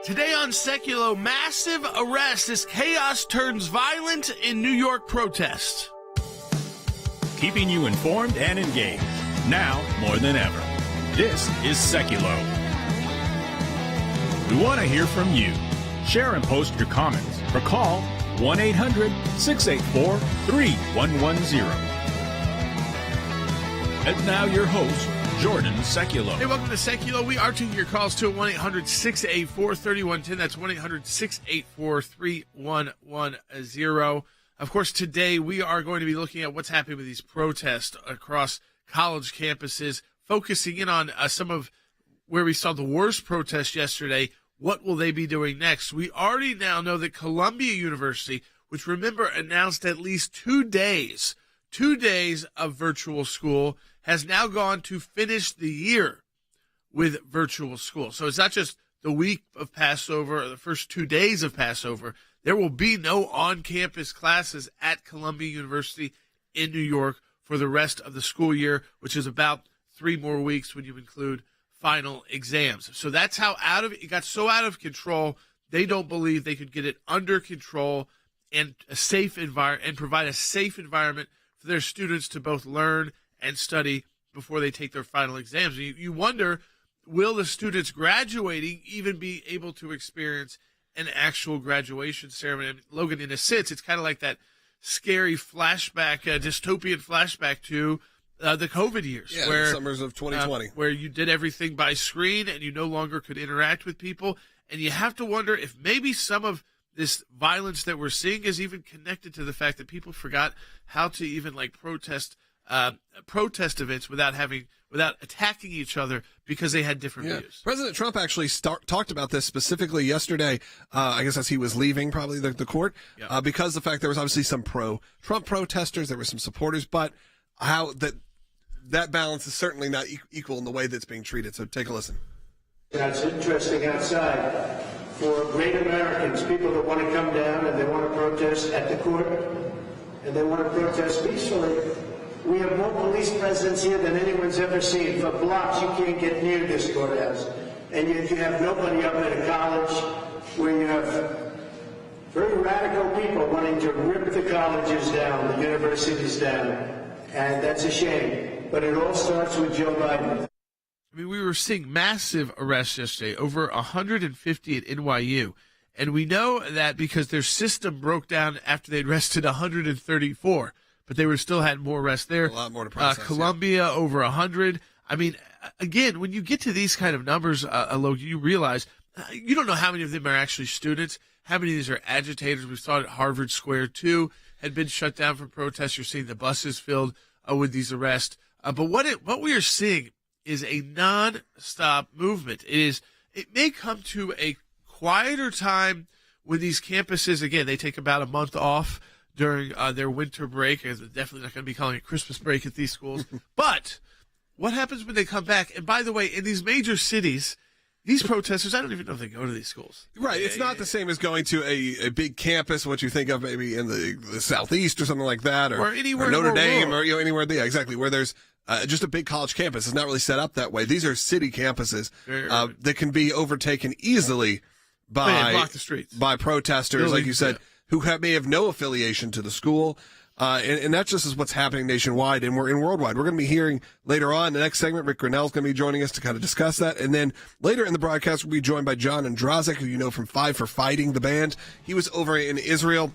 Today on Sekulow, massive arrest as chaos turns violent in New York protests. Keeping you informed and engaged, now more than ever. This is Sekulow. We want to hear from you. Share and post your comments or call 1-800-684-3110. And now your host, Jordan Sekulow. Hey, welcome to Sekulow. We are taking your calls to 1-800-684-3110. That's 1-800-684-3110. Of course, today we are going to be looking at what's happening with these protests across college campuses, focusing in on some of where we saw the worst protests yesterday. What will they be doing next? We already now know that Columbia University, which remember announced at least 2 days of virtual school, has now gone to finish the year with virtual school. So it's not just the week of Passover or the first 2 days of Passover. There will be no on-campus classes at Columbia University in New York for the rest of the school year, which is about 3 more weeks when you include final exams. So that's how it got so out of control. They don't believe they could get it under control and provide a safe environment for their students to both learn and study before they take their final exams. You wonder, will the students graduating even be able to experience an actual graduation ceremony? I mean, Logan, in a sense, it's kind of like that scary flashback, dystopian flashback to the COVID years. Yeah, where, the summers of 2020. where you did everything by screen and you no longer could interact with people. And you have to wonder if maybe some of this violence that we're seeing is even connected to the fact that people forgot how to even protest events without attacking each other because they had different views. President Trump actually talked about this specifically yesterday, I guess as he was leaving probably the court, because the fact there was obviously some pro-Trump protesters, there were some supporters, but how that balance is certainly not equal in the way that's being treated. So take a listen. It's interesting outside for great Americans, people that want to come down and they want to protest at the court and they want to protest peacefully. We have more police presence here than anyone's ever seen. For blocks, you can't get near this courthouse. And yet you have nobody up at a college where you have very radical people wanting to rip the colleges down, the universities down. And that's a shame. But it all starts with Joe Biden. I mean, we were seeing massive arrests yesterday, over 150 at NYU. And we know that because their system broke down after they'd arrested 134. But they still had more arrests there. A lot more to process. Columbia, over 100. I mean, again, when you get to these kind of numbers, Logan, you realize you don't know how many of them are actually students, how many of these are agitators. We saw it at Harvard Square, too, had been shut down for protests. You're seeing the buses filled with these arrests. But what we are seeing is a nonstop movement. It may come to a quieter time when these campuses, again, they take about a month off during their winter break. They're definitely not going to be calling it Christmas break at these schools. But what happens when they come back? And by the way, in these major cities, these protesters, I don't even know if they go to these schools. Right. It's not the same as going to a big campus, what you think of maybe in the Southeast or something like that, or anywhere Notre Dame, rural. or anywhere there. Exactly, where there's just a big college campus. It's not really set up that way. These are city campuses that can be overtaken easily block the streets. by protesters, like you said, who may have no affiliation to the school. And that just is what's happening nationwide and worldwide. We're going to be hearing later on in the next segment, Rick Grenell is going to be joining us to kind of discuss that. And then later in the broadcast, we'll be joined by John Ondrasik, who you know from Five for Fighting, the band. He was over in Israel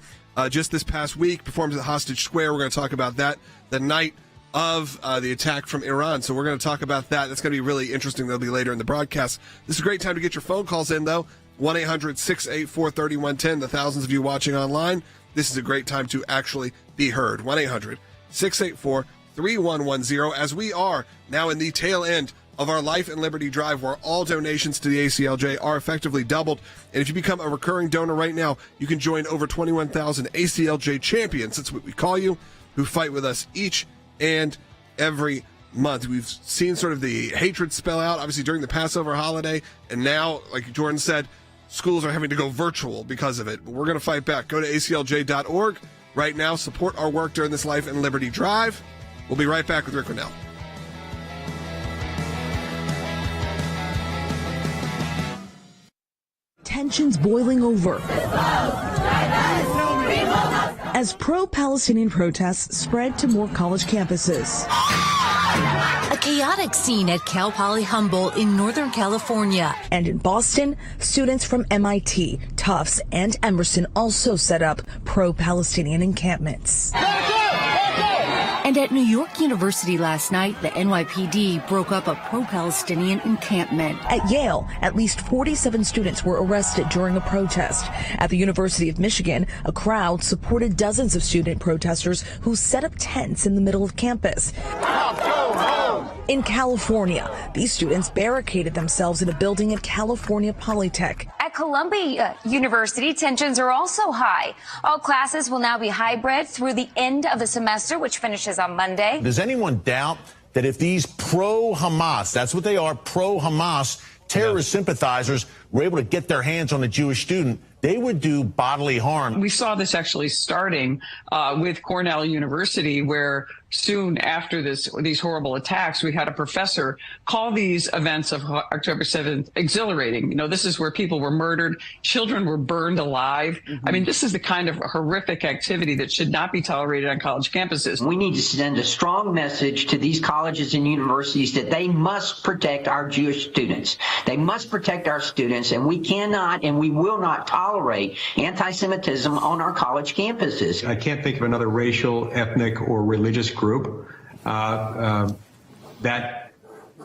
just this past week, performed at Hostage Square. We're going to talk about that the night of the attack from Iran. So we're going to talk about that. That's going to be really interesting. That'll be later in the broadcast. This is a great time to get your phone calls in, though. 1-800-684-3110. The thousands of you watching online, this is a great time to actually be heard. 1-800-684-3110, as we are now in the tail end of our Life and Liberty Drive, where all donations to the ACLJ are effectively doubled. And if you become a recurring donor right now, you can join over 21,000 ACLJ champions, that's what we call you, who fight with us each and every month. We've seen sort of the hatred spell out, obviously, during the Passover holiday. And now, like Jordan said, schools are having to go virtual because of it. But we're going to fight back. Go to aclj.org right now. Support our work during this Life and Liberty Drive. We'll be right back with Rick Grenell. tensions boiling over as pro-Palestinian protests spread to more college campuses. A chaotic scene at Cal Poly Humboldt in Northern California. And in Boston, students from MIT, Tufts, and Emerson also set up pro-Palestinian encampments. And at New York University last night, the NYPD broke up a pro-Palestinian encampment. At Yale, at least 47 students were arrested during a protest. At the University of Michigan, a crowd supported dozens of student protesters who set up tents in the middle of campus. In California, these students barricaded themselves in a building at California Polytech. At Columbia University, tensions are also high. All classes will now be hybrid through the end of the semester, which finishes on Monday. Does anyone doubt that if these pro-Hamas, that's what they are, pro-Hamas terrorist sympathizers were able to get their hands on a Jewish student, they would do bodily harm? We saw this actually starting with Grenell University, where soon after these horrible attacks, we had a professor call these events of October 7th exhilarating. You know, this is where people were murdered, children were burned alive. I mean, this is the kind of horrific activity that should not be tolerated on college campuses. We need to send a strong message to these colleges and universities that they must protect our Jewish students. They must protect our students, and we cannot and we will not tolerate anti-Semitism on our college campuses. I can't think of another racial, ethnic, or religious group that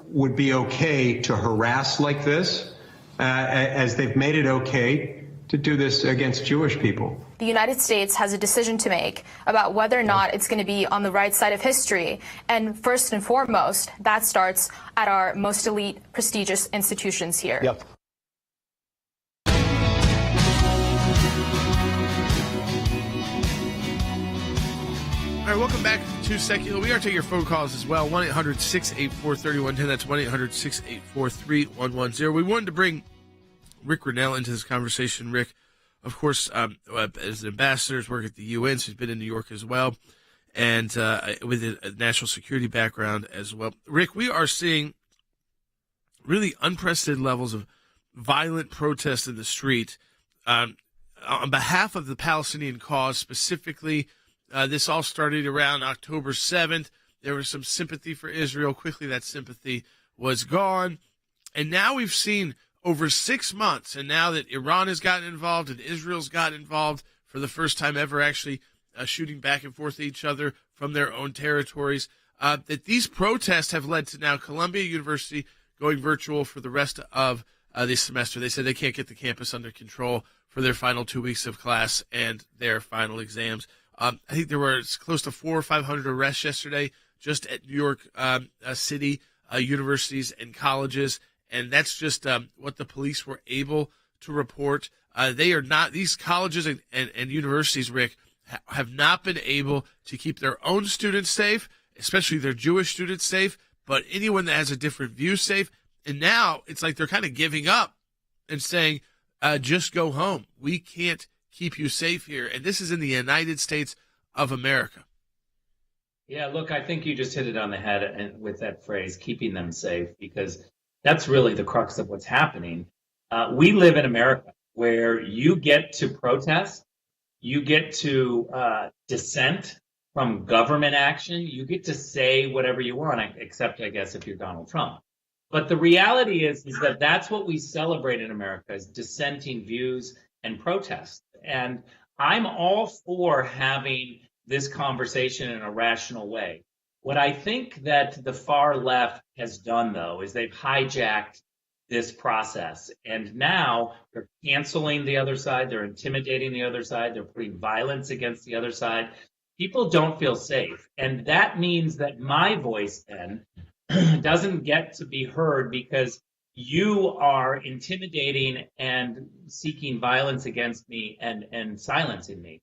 would be okay to harass like this, as they've made it okay to do this against Jewish people. The United States has a decision to make about whether or not it's going to be on the right side of history. And first and foremost, that starts at our most elite, prestigious institutions here. Yep. All right, welcome back to Sekulow. We are taking your phone calls as well. 1-800-684-3110. That's 1-800-684-3110. We wanted to bring Rick Grenell into this conversation. Rick, of course, as an ambassador, has worked at the UN, so he's been in New York as well, and with a national security background as well. Rick, we are seeing really unprecedented levels of violent protest in the street on behalf of the Palestinian cause specifically. This all started around October 7th. There was some sympathy for Israel. Quickly, that sympathy was gone. And now we've seen over 6 months, and now that Iran has gotten involved and Israel's gotten involved for the first time ever, actually shooting back and forth at each other from their own territories, that these protests have led to now Columbia University going virtual for the rest of this semester. They said they can't get the campus under control for their final 2 weeks of class and their final exams. I think there were close to 400 or 500 arrests yesterday just at New York City universities and colleges, and that's just what the police were able to report. They are not; these colleges and universities, Rick, have not been able to keep their own students safe, especially their Jewish students safe, but anyone that has a different view safe. And now it's like they're kind of giving up and saying, just go home. We can't keep you safe here. And this is in the United States of America. Yeah, look, I think you just hit it on the head with that phrase, keeping them safe, because that's really the crux of what's happening. We live in America where you get to protest, you get to dissent from government action, you get to say whatever you want, except, I guess, if you're Donald Trump. But the reality is that that's what we celebrate in America, is dissenting views and protest. And I'm all for having this conversation in a rational way. What I think that the far left has done, though, is they've hijacked this process. And now they're canceling the other side. They're intimidating the other side. They're putting violence against the other side. People don't feel safe. And that means that my voice then doesn't get to be heard because you are intimidating and seeking violence against me and silencing me.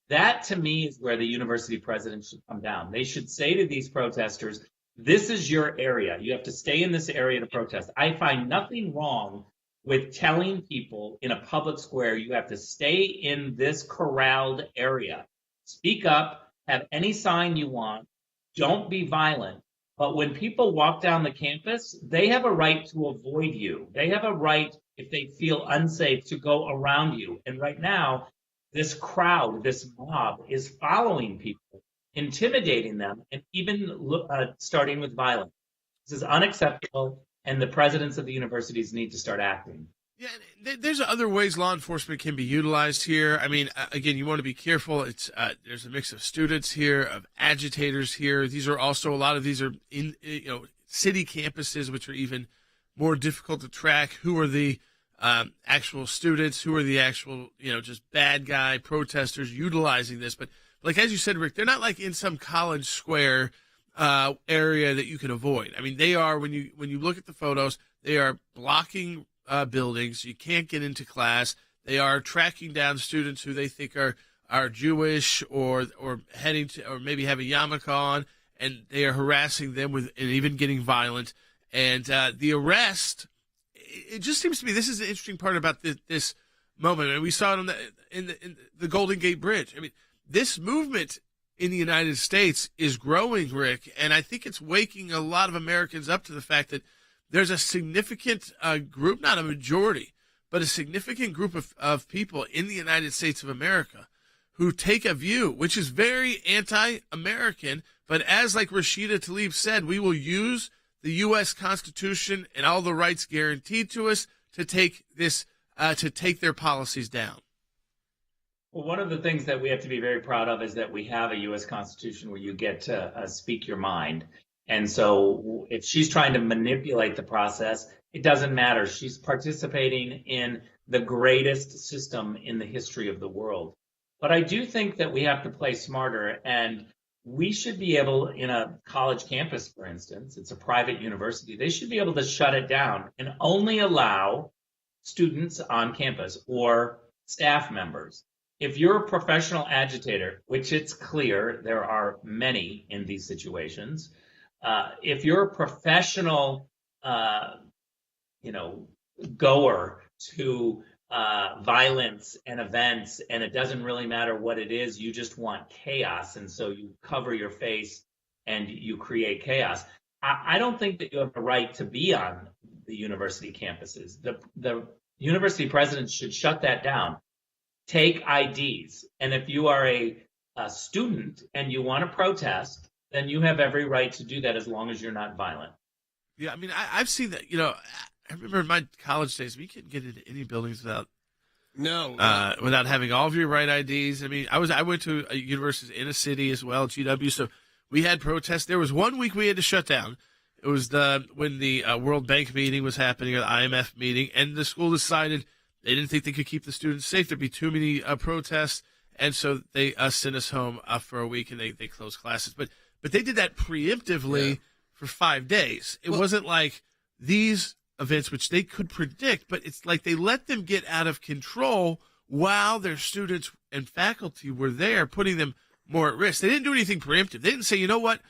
That, to me, is where the university president should come down. They should say to these protesters, this is your area. You have to stay in this area to protest. I find nothing wrong with telling people in a public square, you have to stay in this corralled area. Speak up, have any sign you want, don't be violent. But when people walk down the campus, they have a right to avoid you. They have a right, if they feel unsafe to go around you. And right now, this crowd, this mob is following people, intimidating them, and even starting with violence. This is unacceptable, and the presidents of the universities need to start acting. Yeah, there's other ways law enforcement can be utilized here. I mean, again, you want to be careful. It's there's a mix of students here, of agitators here. These are also, a lot of these are in city campuses, which are even more difficult to track. Who are the actual students? Who are the actual just bad guy protesters utilizing this? But like as you said, Rick, they're not like in some college square area that you can avoid. I mean, they are, when you look at the photos, they are blocking buildings. You can't get into class. They are tracking down students who they think are Jewish or heading to, or maybe have a yarmulke on, and they are harassing them and even getting violent. And the arrest, it just seems to me, this is the interesting part about this moment. And we saw it in the Golden Gate Bridge. I mean, this movement in the United States is growing, Rick, and I think it's waking a lot of Americans up to the fact that there's a significant group, not a majority, but a significant group of people in the United States of America who take a view, which is very anti-American, but as like Rashida Tlaib said, we will use the U.S. Constitution and all the rights guaranteed to us to take their policies down. Well, one of the things that we have to be very proud of is that we have a U.S. Constitution where you get to speak your mind. And so if she's trying to manipulate the process, it doesn't matter. She's participating in the greatest system in the history of the world. But I do think that we have to play smarter, and we should be able, in a college campus, for instance, it's a private university, they should be able to shut it down and only allow students on campus or staff members. If you're a professional agitator, which it's clear there are many in these situations, if you're a professional, goer to violence and events, and it doesn't really matter what it is, you just want chaos, and so you cover your face and you create chaos. I don't think that you have a right to be on the university campuses. The university presidents should shut that down. Take IDs, and if you are a student and you want to protest, then you have every right to do that as long as you're not violent. Yeah, I mean, I've seen that. I remember in my college days, we couldn't get into any buildings without having all of your right IDs. I mean, I went to a university in a city as well, GW, so we had protests. There was 1 week we had to shut down. It was when the World Bank meeting was happening, or the IMF meeting, and the school decided they didn't think they could keep the students safe. There'd be too many protests, and so they sent us home for a week, and they closed classes. But they did that preemptively for 5 days. It wasn't like these events, which they could predict, but it's like they let them get out of control while their students and faculty were there, putting them more at risk. They didn't do anything preemptive. They didn't say, you know what,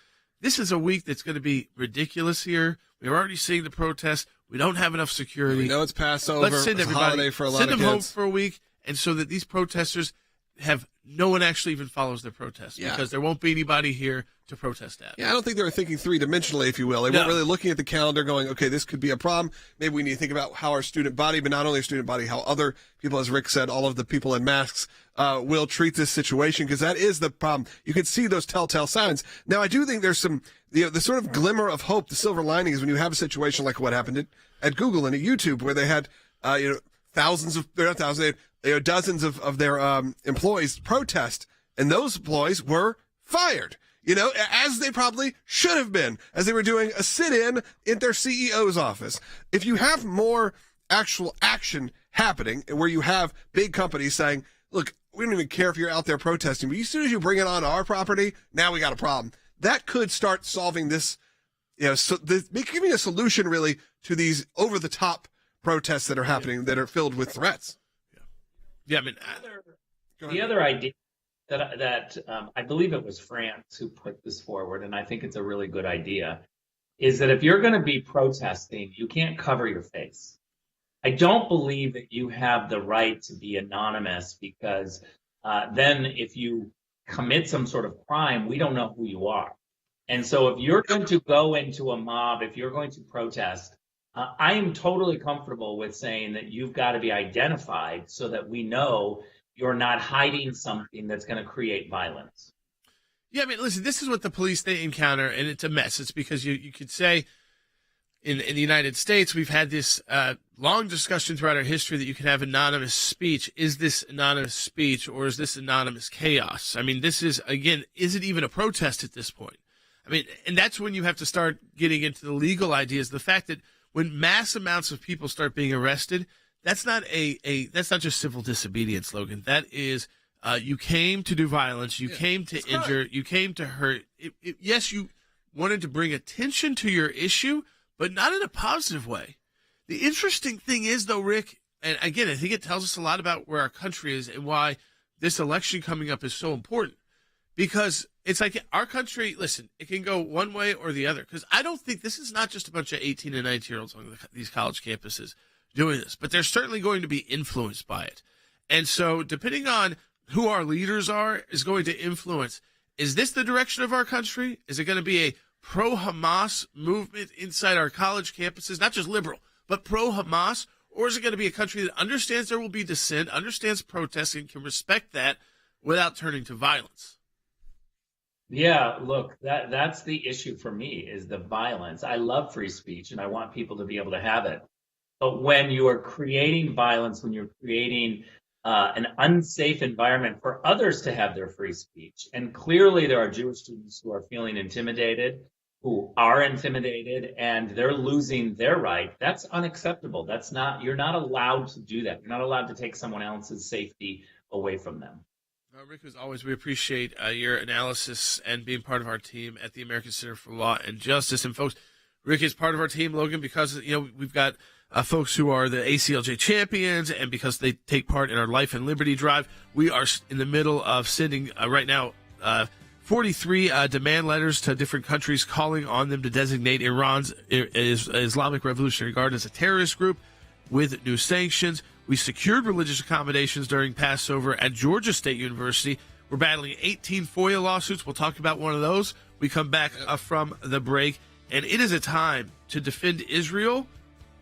this is a week that's going to be ridiculous here. We're already seeing the protests. We don't have enough security. We know it's Passover. Let's send it's everybody, a holiday for a lot send of them home kids. for a week, and so that these protesters have no one actually even follows their protest because there won't be anybody here to protest at. Yeah, I don't think they were thinking three-dimensionally, if you will. They weren't really looking at the calendar going, okay, this could be a problem. Maybe we need to think about how our student body, but not only our student body, how other people, as Rick said, all of the people in masks will treat this situation, because that is the problem. You can see those telltale signs. Now, I do think there's some, the sort of glimmer of hope, the silver lining is when you have a situation like what happened at Google and at YouTube, where they had, dozens of their employees protest, and those employees were fired, as they probably should have been, as they were doing a sit-in in their CEO's office. If you have more actual action happening, where you have big companies saying, look, we don't even care if you're out there protesting, but as soon as you bring it on our property, now we got a problem. That could start solving this, giving a solution really to these over-the-top protests that are happening that are filled with threats. Yeah, I mean, the other idea that I believe it was France who put this forward, and I think it's a really good idea, is that if you're going to be protesting, you can't cover your face. I don't believe that you have the right to be anonymous, because then if you commit some sort of crime, we don't know who you are. And so if you're going to go into a mob, if you're going to protest, I am totally comfortable with saying that you've got to be identified so that we know you're not hiding something that's going to create violence. Yeah, I mean, listen, this is what the police they encounter, and it's a mess. It's because you could say in the United States, we've had this long discussion throughout our history that you can have anonymous speech. Is this anonymous speech or is this anonymous chaos? I mean, this is, again, is it even a protest at this point? I mean, and that's when you have to start getting into the legal ideas. The fact that when mass amounts of people start being arrested, that's not that's not just civil disobedience, Logan. That is, you came to do violence, you came to injure, you came to hurt. Yes, you wanted to bring attention to your issue, but not in a positive way. The interesting thing is, though, Rick, and again, I think it tells us a lot about where our country is and why this election coming up is so important. Because it's like our country, listen, it can go one way or the other. Because I don't think this is not just a bunch of 18 and 19-year-olds on these college campuses doing this, but they're certainly going to be influenced by it. And so depending on who our leaders are is going to influence, is this the direction of our country? Is it going to be a pro-Hamas movement inside our college campuses, not just liberal, but pro-Hamas? Or is it going to be a country that understands there will be dissent, understands protesting, can respect that without turning to violence? Yeah, look, that's the issue for me is the violence. I love free speech and I want people to be able to have it. But when you are creating violence, when you're creating an unsafe environment for others to have their free speech, and clearly there are Jewish students who are feeling intimidated, and they're losing their right, that's unacceptable. You're not allowed to do that. You're not allowed to take someone else's safety away from them. Rick, as always, we appreciate your analysis and being part of our team at the American Center for Law and Justice. And folks, Rick is part of our team, Logan, because we've got folks who are the ACLJ champions, and because they take part in our Life and Liberty Drive. We are in the middle of sending right now 43 demand letters to different countries calling on them to designate Iran's Islamic Revolutionary Guard as a terrorist group with new sanctions. We secured religious accommodations during Passover at Georgia State University. We're battling 18 FOIA lawsuits. We'll talk about one of those. We come back from the break, and it is a time to defend Israel,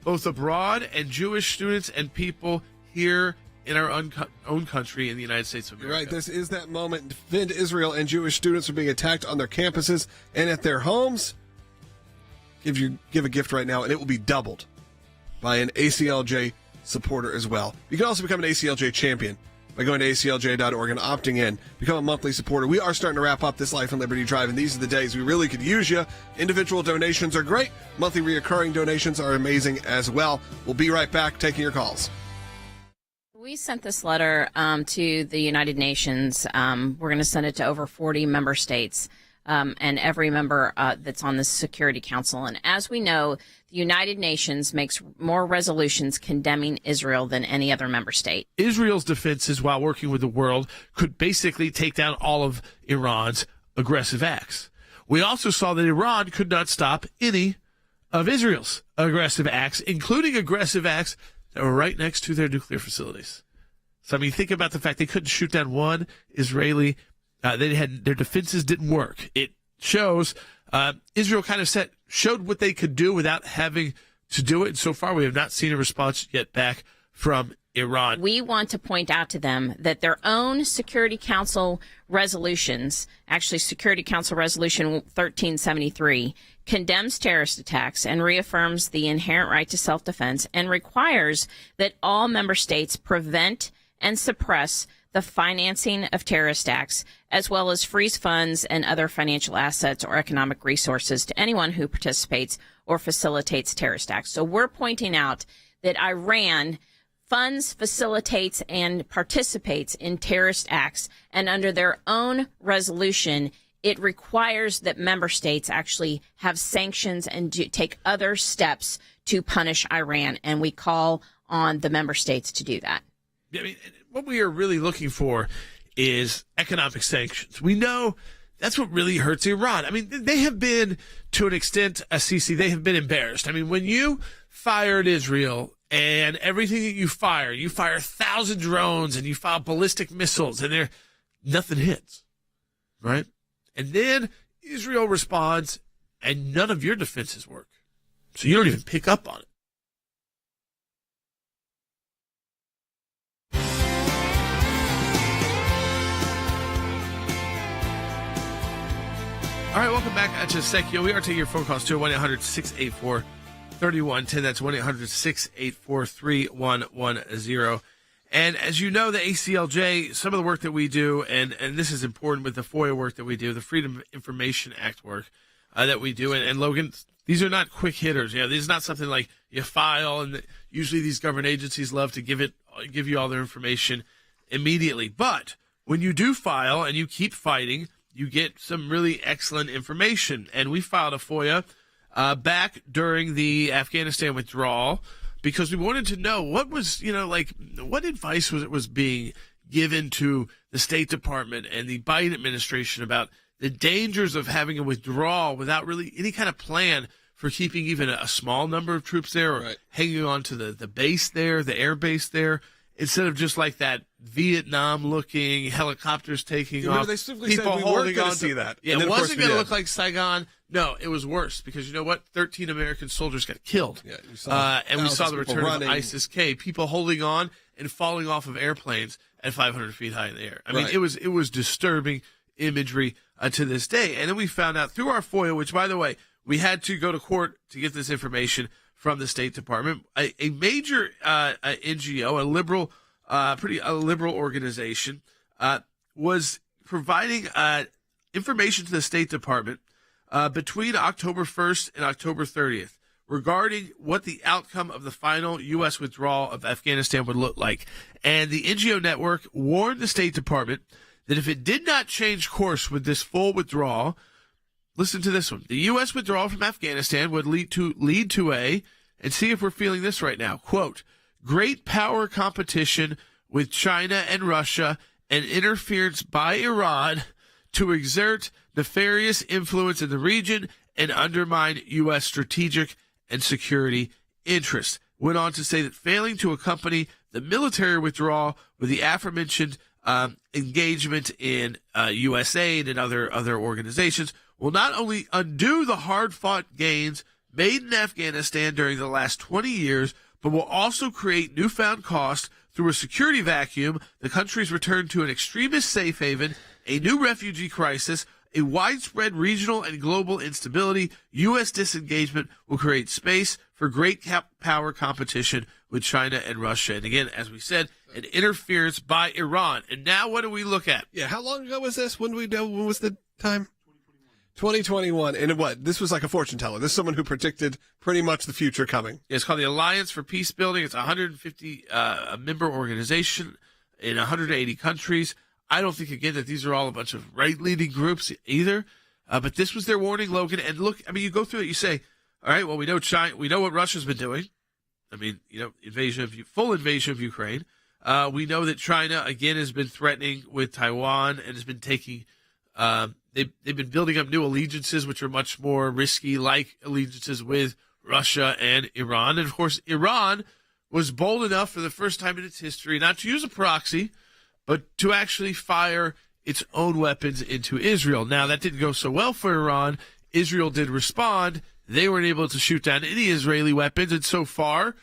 both abroad and Jewish students and people here in our own country in the United States of America. You're right. This is that moment. Defend Israel, and Jewish students are being attacked on their campuses and at their homes. Give a gift right now, and it will be doubled by an ACLJ supporter as well. You can also become an ACLJ champion by going to aclj.org and opting in. Become a monthly supporter. We are starting to wrap up this Life and Liberty Drive, and these are the days we really could use you. Individual donations are great. Monthly reoccurring donations are amazing as well. We'll be right back taking your calls. We sent this letter to the United Nations. We're going to send it to over 40 member states and every member that's on the Security Council. And as we know, the United Nations makes more resolutions condemning Israel than any other member state. Israel's defenses, while working with the world, could basically take down all of Iran's aggressive acts. We also saw that Iran could not stop any of Israel's aggressive acts, including aggressive acts that were right next to their nuclear facilities. So, I mean, think about the fact they couldn't shoot down one Israeli. Their defenses didn't work. It shows Israel kind of showed what they could do without having to do it. And so far, we have not seen a response yet back from Iran. We want to point out to them that their own Security Council resolutions, actually Security Council Resolution 1373, condemns terrorist attacks and reaffirms the inherent right to self-defense and requires that all member states prevent and suppress the financing of terrorist acts, as well as freeze funds and other financial assets or economic resources to anyone who participates or facilitates terrorist acts. So we're pointing out that Iran funds, facilitates, and participates in terrorist acts, and under their own resolution, it requires that member states actually have sanctions and take other steps to punish Iran, and we call on the member states to do that. I mean, what we are really looking for is economic sanctions. We know that's what really hurts Iran. I mean, they have been, to an extent, they have been embarrassed. I mean, when you fired Israel and everything that you fire 1,000 drones and you fire ballistic missiles and nothing hits, right? And then Israel responds and none of your defenses work. So you don't even pick up on it. welcome back to Sekulow. We are taking your phone calls to 1-800-684-3110. That's 1-800-684-3110. And as you know, the ACLJ, some of the work that we do, and this is important with the FOIA work that we do, the Freedom of Information Act work that we do. And Logan, these are not quick hitters. You know, this is not something like you file, and usually these government agencies love to give you all their information immediately. But when you do file and you keep fighting, you get some really excellent information. And we filed a FOIA back during the Afghanistan withdrawal because we wanted to know what was, what advice was being given to the State Department and the Biden administration about the dangers of having a withdrawal without really any kind of plan for keeping even a small number of troops there or hanging on to the base there, the air base there, instead of just like that Vietnam-looking helicopters taking off. They simply said we weren't going to see that. Yeah, it wasn't going to look like Saigon. No, it was worse because you know what? 13 American soldiers got killed. Yeah, and we saw the return of ISIS-K, people holding on and falling off of airplanes at 500 feet high in the air. I mean, it was disturbing imagery to this day. And then we found out through our FOIA, which, by the way, we had to go to court to get this information from the State Department. A major NGO, a liberal organization, was providing information to the State Department between October 1st and October 30th regarding what the outcome of the final U.S. withdrawal of Afghanistan would look like. And the NGO network warned the State Department that if it did not change course with this full withdrawal, listen to this one, the U.S. withdrawal from Afghanistan would lead to a, and see if we're feeling this right now, quote, great power competition with China and Russia and interference by Iran to exert nefarious influence in the region and undermine U.S. strategic and security interests. Went on to say that failing to accompany the military withdrawal with the aforementioned engagement in U.S. aid and other organizations will not only undo the hard-fought gains made in Afghanistan during the last 20 years, but will also create newfound costs through a security vacuum, the country's return to an extremist safe haven, a new refugee crisis, a widespread regional and global instability. U.S. disengagement will create space for great power competition with China and Russia. And again, as we said, an interference by Iran. And now what do we look at? Yeah, how long ago was this? When was the time? 2021. And what? This was like a fortune teller. This is someone who predicted pretty much the future coming. Yeah, it's called the Alliance for Peace Building. It's a 150 member organization in 180 countries. I don't think, again, that these are all a bunch of right-leaning groups either. But this was their warning, Logan. And look, I mean, you go through it, you say, all right, well, we know China, we know what Russia's been doing. I mean, full invasion of Ukraine. We know that China, again, has been threatening with Taiwan and has been taking they've been building up new allegiances, which are much more risky, like allegiances with Russia and Iran. And, of course, Iran was bold enough for the first time in its history not to use a proxy, but to actually fire its own weapons into Israel. Now, that didn't go so well for Iran. Israel did respond. They weren't able to shoot down any Israeli weapons, and so far,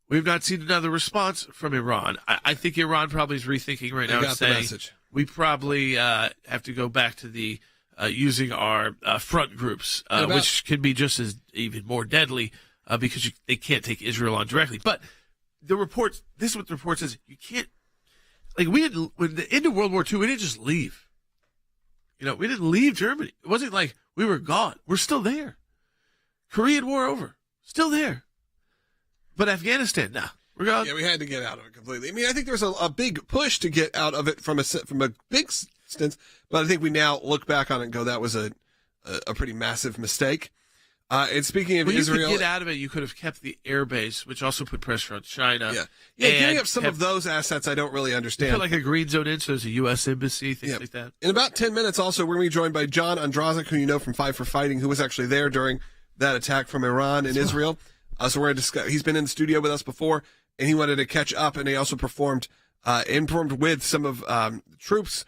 we've not seen another response from Iran. I think Iran probably is rethinking right now and saying we probably have to go back to the using our front groups, which can be just as even more deadly because they can't take Israel on directly. But the reports, this is what the report says, you can't, like we didn't, when the end of World War II, we didn't just leave. We didn't leave Germany. It wasn't like we were gone. We're still there. Korean War over. Still there. But Afghanistan, nah. We're gone. Yeah, we had to get out of it completely. I mean, I think there's a big push to get out of it from a big instance, but I think we now look back on it and go, that was a pretty massive mistake. And speaking of Israel, you could get out of it. You could have kept the air base, which also put pressure on China. Yeah, giving up some of those assets, I don't really understand. You put like a green zone in, so there's a U.S. embassy, things like that. In about 10 minutes, also, we're going to be joined by John Ondrasik, who you know from Five for Fighting, who was actually there during that attack from Iran and Israel. So we're going to discuss. He's been in the studio with us before, and he wanted to catch up, and he also performed with some of the troops,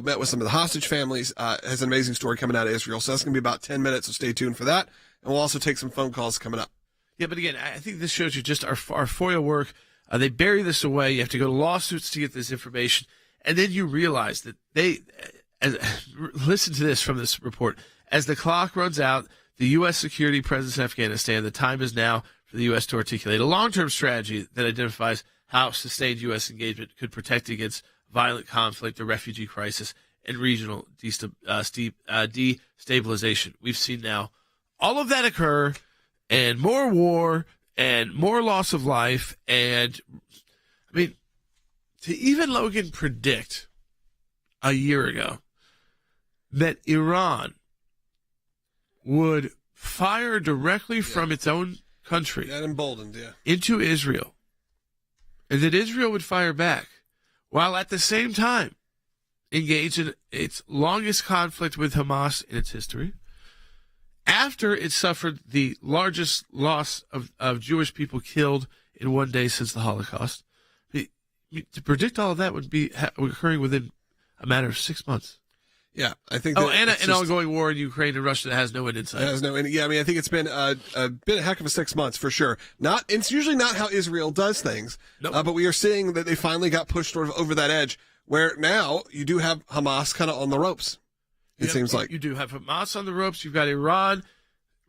met with some of the hostage families, has an amazing story coming out of Israel. So that's going to be about 10 minutes, so stay tuned for that. And we'll also take some phone calls coming up. Yeah, but again, I think this shows you just our FOIA work. They bury this away. You have to go to lawsuits to get this information. And then you realize that listen to this from this report. As the clock runs out, the U.S. security presence in Afghanistan, the time is now for the U.S. to articulate a long-term strategy that identifies how sustained U.S. engagement could protect against violent conflict, the refugee crisis, and regional destabilization. We've seen now all of that occur, and more war, and more loss of life, and, I mean, to even, Logan, predict a year ago that Iran would fire directly from its own country that emboldened, into Israel, and that Israel would fire back, while at the same time engage in its longest conflict with Hamas in its history, after it suffered the largest loss of Jewish people killed in one day since the Holocaust. To predict all of that would be occurring within a matter of 6 months. Yeah, I think. And an ongoing war in Ukraine and Russia that has no end in sight. Has no end. Yeah, I mean, I think it's been a heck of a 6 months for sure. It's usually not how Israel does things, but we are seeing that they finally got pushed sort of over that edge, where now you do have Hamas kind of on the ropes. It seems like you do have Hamas on the ropes. You've got Iran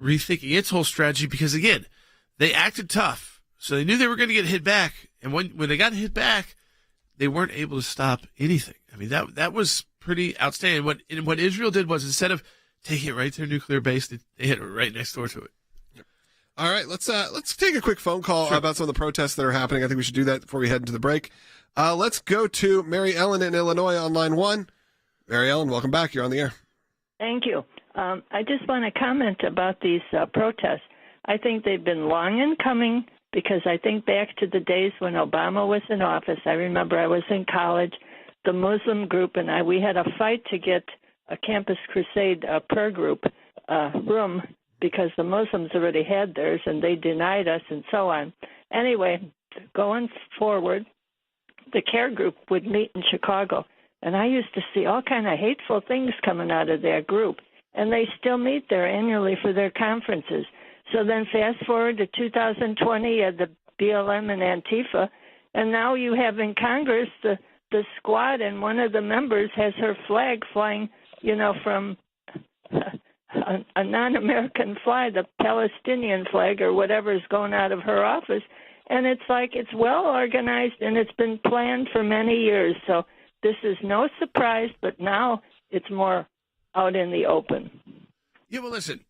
rethinking its whole strategy because, again, they acted tough, so they knew they were going to get hit back, and when they got hit back, they weren't able to stop anything. I mean, that was pretty outstanding. What Israel did was, instead of taking it right to their nuclear base, they hit it right next door to it. All right, let's take a quick phone call about some of the protests that are happening. I think we should do that before we head into the break. Let's go to Mary Ellen in Illinois on line 1. Mary Ellen, welcome back. You're on the air. Thank you. I just want to comment about these protests. I think they've been long in coming, because I think back to the days when Obama was in office. I remember I was in college. The Muslim group and we had a fight to get a Campus Crusade prayer group room, because the Muslims already had theirs and they denied us and so on. Anyway, going forward, the CARE group would meet in Chicago, and I used to see all kind of hateful things coming out of their group, and they still meet there annually for their conferences. So then fast forward to 2020, you had the BLM and Antifa, and now you have in Congress the squad, and one of the members has her flag flying, from a non-American flag, the Palestinian flag or whatever is going out of her office. And it's like it's well organized and it's been planned for many years. So this is no surprise, but now it's more out in the open. Yeah, well, listen,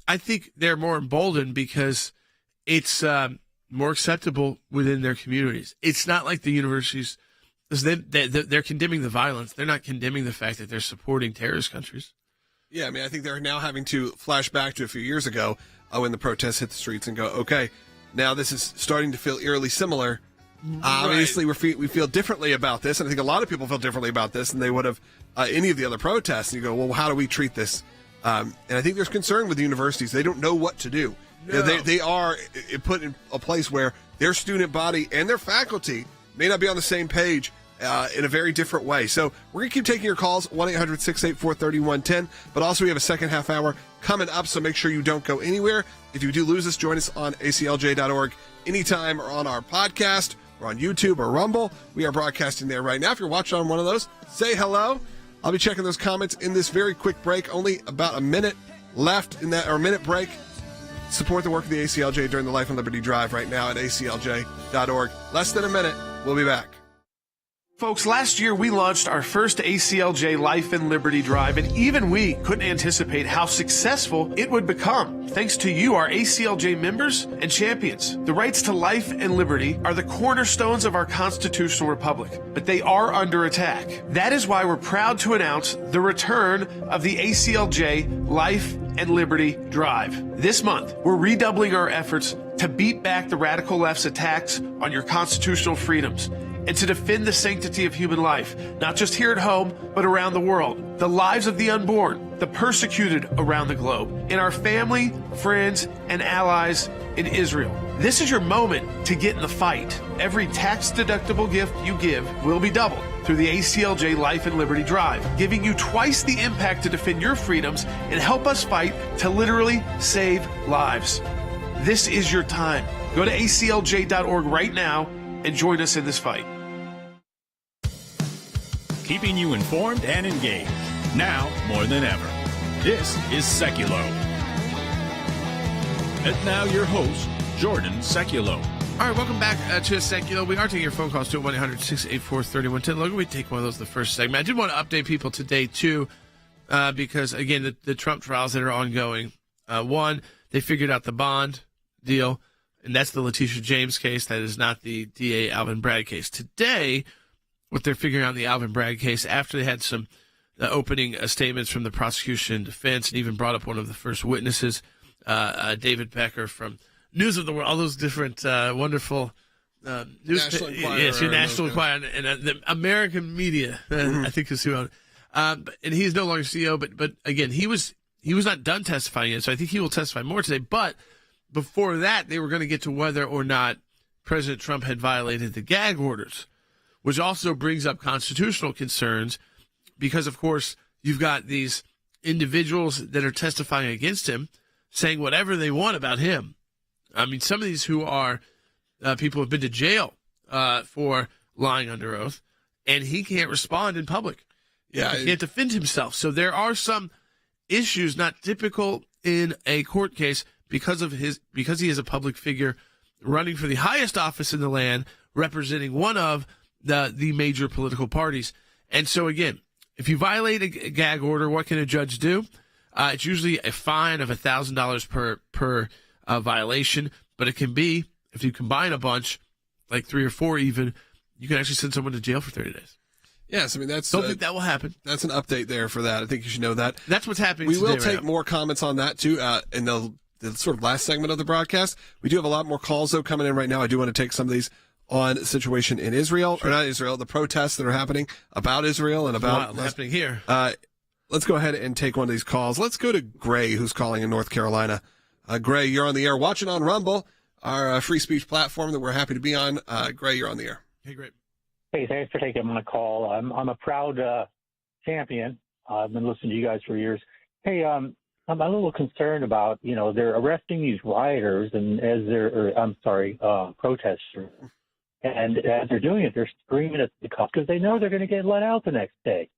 I think they're more emboldened because it's more acceptable within their communities. It's not like the universities, because they're condemning the violence. They're not condemning the fact that they're supporting terrorist countries. Yeah, I mean, I think they're now having to flash back to a few years ago when the protests hit the streets and go, okay, now this is starting to feel eerily similar. Right. Obviously, we feel differently about this, and I think a lot of people feel differently about this than they would have any of the other protests. And you go, well, how do we treat this? And I think there's concern with the universities. They don't know what to do. No. They are put in a place where their student body and their faculty may not be on the same page in a very different way. So we're going to keep taking your calls, 1-800-684-3110. But also we have a second half hour coming up, so make sure you don't go anywhere. If you do lose us, join us on ACLJ.org anytime, or on our podcast, or on YouTube or Rumble. We are broadcasting there right now. If you're watching on one of those, say hello. I'll be checking those comments in this very quick break. Only about a minute left in that, or a minute break. Support the work of the ACLJ during the Life and Liberty Drive right now at ACLJ.org. Less than a minute. We'll be back. Folks, last year we launched our first ACLJ Life and Liberty Drive, and even we couldn't anticipate how successful it would become. Thanks to you, our ACLJ members and champions. The rights to life and liberty are the cornerstones of our constitutional republic, but they are under attack. That is why we're proud to announce the return of the ACLJ Life and Liberty Drive. This month, we're redoubling our efforts to beat back the radical left's attacks on your constitutional freedoms, and to defend the sanctity of human life, not just here at home, but around the world. The lives of the unborn, the persecuted around the globe, and our family, friends, and allies in Israel. This is your moment to get in the fight. Every tax-deductible gift you give will be doubled through the ACLJ Life and Liberty Drive, giving you twice the impact to defend your freedoms and help us fight to literally save lives. This is your time. Go to ACLJ.org right now and join us in this fight. Keeping you informed and engaged, now more than ever. This is Sekulow. And now your host, Jordan Sekulow. All right, welcome back to Sekulow. We are taking your phone calls to 1-800-684-3110. Logan, we take one of those in the first segment. I did want to update people today, too, because, again, the Trump trials that are ongoing. One, they figured out the bond deal, and that's the Letitia James case. That is not the DA Alvin Bragg case. Today, what they're figuring out in the Alvin Bragg case, after they had some opening statements from the prosecution and defense, and even brought up one of the first witnesses, David Becker from News of the World, all those different wonderful news. National Enquirer, yes, your National Enquirer and the American media, I think is who owned it. And he is no longer CEO, but again, he was not done testifying yet, so I think he will testify more today. But before that, they were going to get to whether or not President Trump had violated the gag orders, which also brings up constitutional concerns because, of course, you've got these individuals that are testifying against him, saying whatever they want about him. I mean, some of these who are people who have been to jail for lying under oath, and he can't respond in public. Yeah, he can't defend himself. So there are some issues not typical in a court case because he is a public figure running for the highest office in the land, representing one of the major political parties. And so again, if you violate a gag order, what can a judge do? It's usually a fine of $1,000 per violation, but it can be, if you combine a bunch, like 3 or 4 even, you can actually send someone to jail for 30 days. Yes, I mean, don't think that will happen. That's an update there for that. I think you should know that. That's what's happening We today, will take more comments on that, too, in the sort of last segment of the broadcast. We do have a lot more calls, though, coming in right now. I do want to take some of these on the situation in Israel, or not Israel, the protests that are happening about Israel and about what's happening here. Let's go ahead and take one of these calls. Let's go to Gray, who's calling in North Carolina. Gray, you're on the air, watching on Rumble, our free speech platform that we're happy to be on. Gray, you're on the air. Hey, great. Hey, thanks for taking my call. I'm a proud champion. I've been listening to you guys for years. Hey, I'm a little concerned about, they're arresting these rioters and protesters. And as they're doing it, they're screaming at the cops because they know they're going to get let out the next day.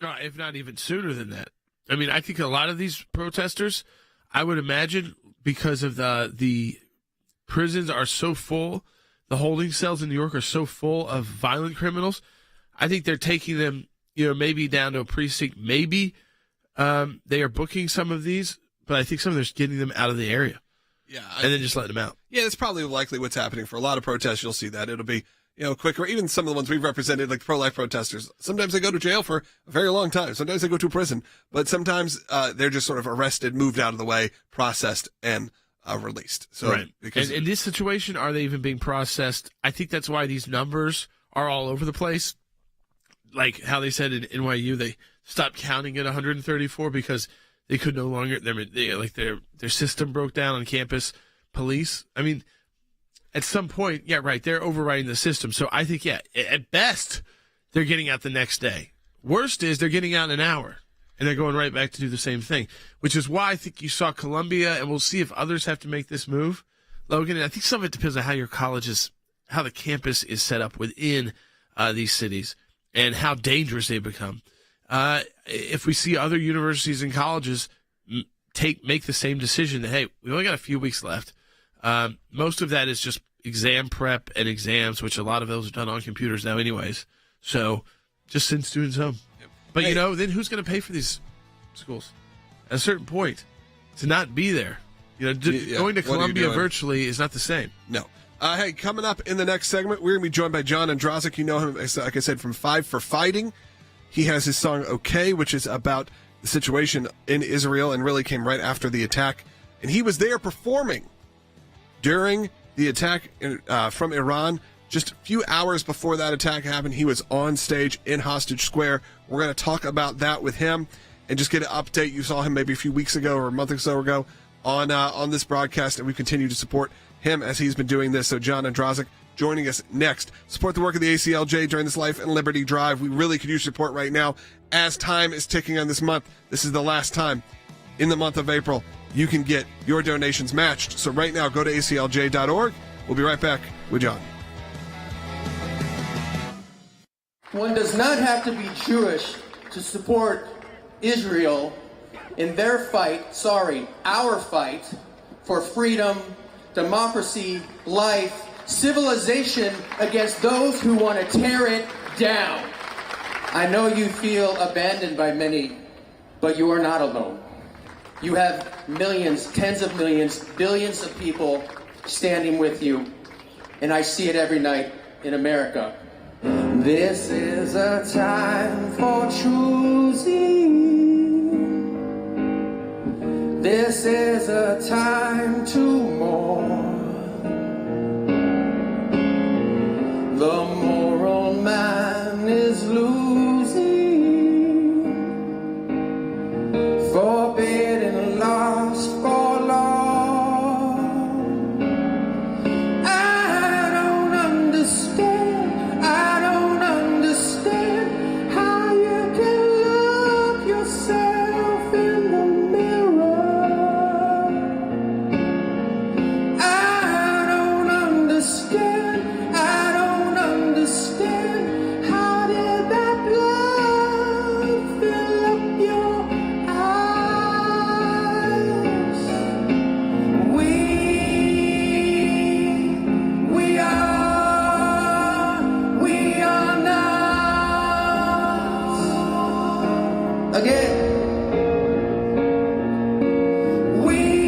If not even sooner than that. I mean, I think a lot of these protesters, I would imagine, because of the prisons are so full, the holding cells in New York are so full of violent criminals, I think they're taking them, maybe down to a precinct. Maybe they are booking some of these, but I think some of them are getting them out of the area. Yeah. And then just letting them out. Yeah, that's probably likely what's happening for a lot of protests. You'll see that. It'll be, quicker. Even some of the ones we've represented, like pro-life protesters, sometimes they go to jail for a very long time. Sometimes they go to prison. But sometimes they're just sort of arrested, moved out of the way, processed, and released. So, right. And in this situation, are they even being processed? I think that's why these numbers are all over the place. Like how they said in NYU, they stopped counting at 134 because they could no longer. Their system broke down on campus. Police. I mean, at some point, yeah, right. They're overriding the system. So I think, yeah, at best, they're getting out the next day. Worst is they're getting out in an hour. And they're going right back to do the same thing, which is why I think you saw Columbia, and we'll see if others have to make this move, Logan. And I think some of it depends on how your college is, how the campus is set up within these cities, and how dangerous they become. If we see other universities and colleges make the same decision that, hey, we only got a few weeks left. Most of that is just exam prep and exams, which a lot of those are done on computers now anyways. So just send students home. But, then who's going to pay for these schools? At a certain point, to not be there. Going to Columbia virtually is not the same. No. Hey, coming up in the next segment, we're going to be joined by John Ondrasik. You know him, like I said, from Five for Fighting. He has his song Okay, which is about the situation in Israel and really came right after the attack. And he was there performing during the attack from Iran. Just a few hours before that attack happened, he was on stage in Hostage Square. We're going to talk about that with him and just get an update. You saw him maybe a few weeks ago or a month or so ago on this broadcast, and we continue to support him as he's been doing this. So John Ondrasik joining us next. Support the work of the ACLJ during this Life and Liberty Drive. We really could use support right now as time is ticking on this month. This is the last time in the month of April you can get your donations matched. So right now, go to aclj.org. We'll be right back with John. One does not have to be Jewish to support Israel in their fight, our fight for freedom, democracy, life, civilization against those who want to tear it down. I know you feel abandoned by many, but you are not alone. You have millions, tens of millions, billions of people standing with you, and I see it every night in America. This is a time for choosing. This is a time to mourn. The moral man is losing, forbidden, lost, forlorn. I don't understand how you can look yourself in the mirror. I don't understand how did that blood fill up your eyes? We are not again. We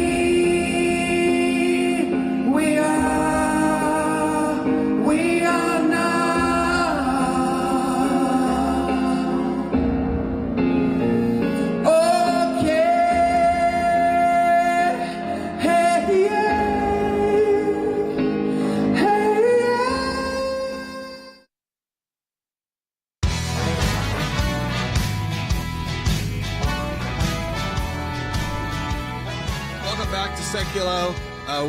are not okay. Hey, Welcome back to Sekulow.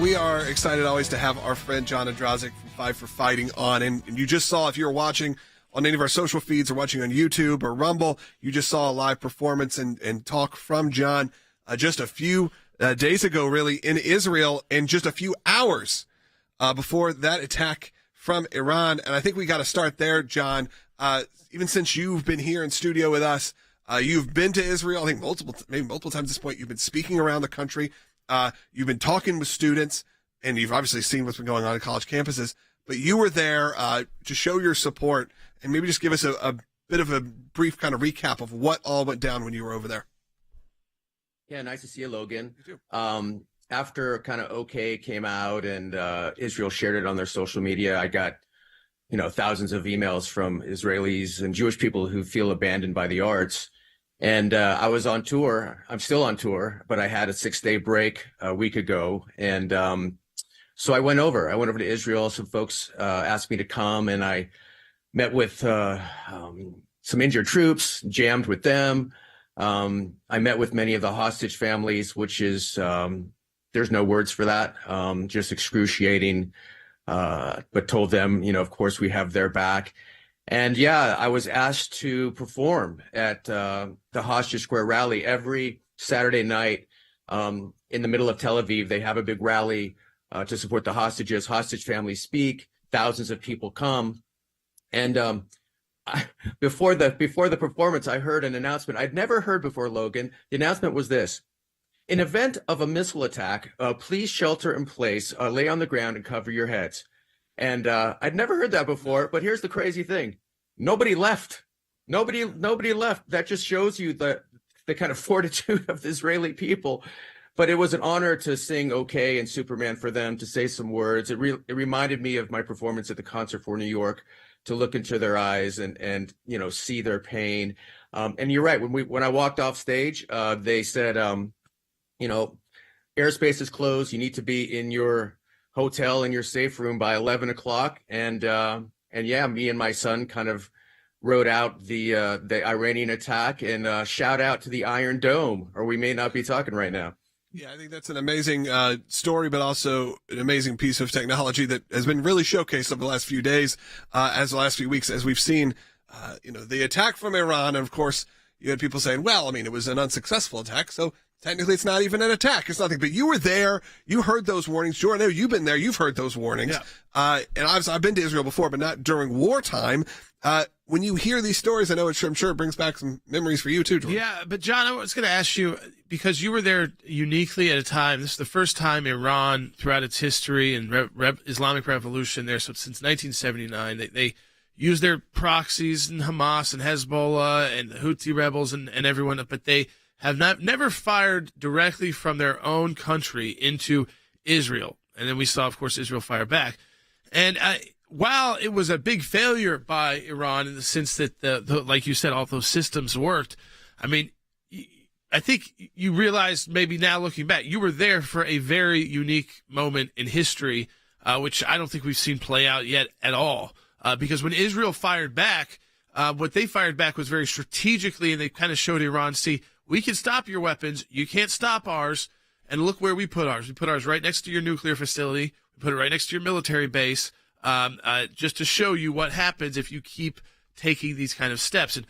We are excited always to have our friend John Ondrasik from Five for Fighting on. And you just saw, if you were watching on any of our social feeds or watching on YouTube or Rumble, you just saw a live performance and talk from John just a few days ago, really, in Israel, and just a few hours before that attack from Iran. And I think we got to start there, John. Even since you've been here in studio with us, you've been to Israel, I think maybe multiple times at this point. You've been speaking around the country. You've been talking with students, and you've obviously seen what's been going on in college campuses. But you were there to show your support, and maybe just give us a bit of a brief kind of recap of what all went down when you were over there. Yeah, nice to see you, Logan. You too. After kind of OK came out and Israel shared it on their social media, I got, thousands of emails from Israelis and Jewish people who feel abandoned by the arts. And I was on tour. I'm still on tour, but I had a 6-day break a week ago. And so I went over to Israel. Some folks asked me to come, and I met with some injured troops, jammed with them. I met with many of the hostage families, which is, there's no words for that, just excruciating, but told them, of course we have their back. And yeah, I was asked to perform at the Hostage Square rally every Saturday night in the middle of Tel Aviv. They have a big rally to support the hostages. Hostage families speak. Thousands of people come. And before the performance, I heard an announcement I'd never heard before, Logan. The announcement was this: in event of a missile attack, please shelter in place, lay on the ground, and cover your heads. And I'd never heard that before, but here's the crazy thing. Nobody left. Nobody left. That just shows you the kind of fortitude of the Israeli people. But it was an honor to sing OK and Superman for them, to say some words. It reminded me of my performance at the Concert for New York, to look into their eyes and see their pain. And you're right. When I walked off stage, they said, airspace is closed. You need to be in your hotel in your safe room by 11 o'clock. And yeah, me and my son kind of wrote out the Iranian attack, and shout out to the Iron Dome, or we may not be talking right now. Yeah, I think that's an amazing story, but also an amazing piece of technology that has been really showcased over the last few days, as the last few weeks, as we've seen, the attack from Iran. And of course, you had people saying, well, I mean, it was an unsuccessful attack, so technically it's not even an attack. It's nothing. But you were there. You heard those warnings. Jordan, I know you've been there. You've heard those warnings. Yeah. And I've been to Israel before, but not during wartime. when you hear these stories, I'm sure it brings back some memories for you too, Jordan. Yeah, but John, I was going to ask you, because you were there uniquely at a time. This is the first time Iran, throughout its history and Islamic Revolution there, so since 1979, they used their proxies and Hamas and Hezbollah and the Houthi rebels and everyone, but they have never fired directly from their own country into Israel. And then we saw, of course, Israel fire back. And while it was a big failure by Iran in the sense that, the like you said, all those systems worked, I mean, I think you realize maybe now looking back, you were there for a very unique moment in history, which I don't think we've seen play out yet at all. Because when Israel fired back, what they fired back was very strategically, and they kind of showed Iran, see, we can stop your weapons, you can't stop ours, and look where we put ours. We put ours right next to your nuclear facility, we put it right next to your military base, just to show you what happens if you keep taking these kind of steps. And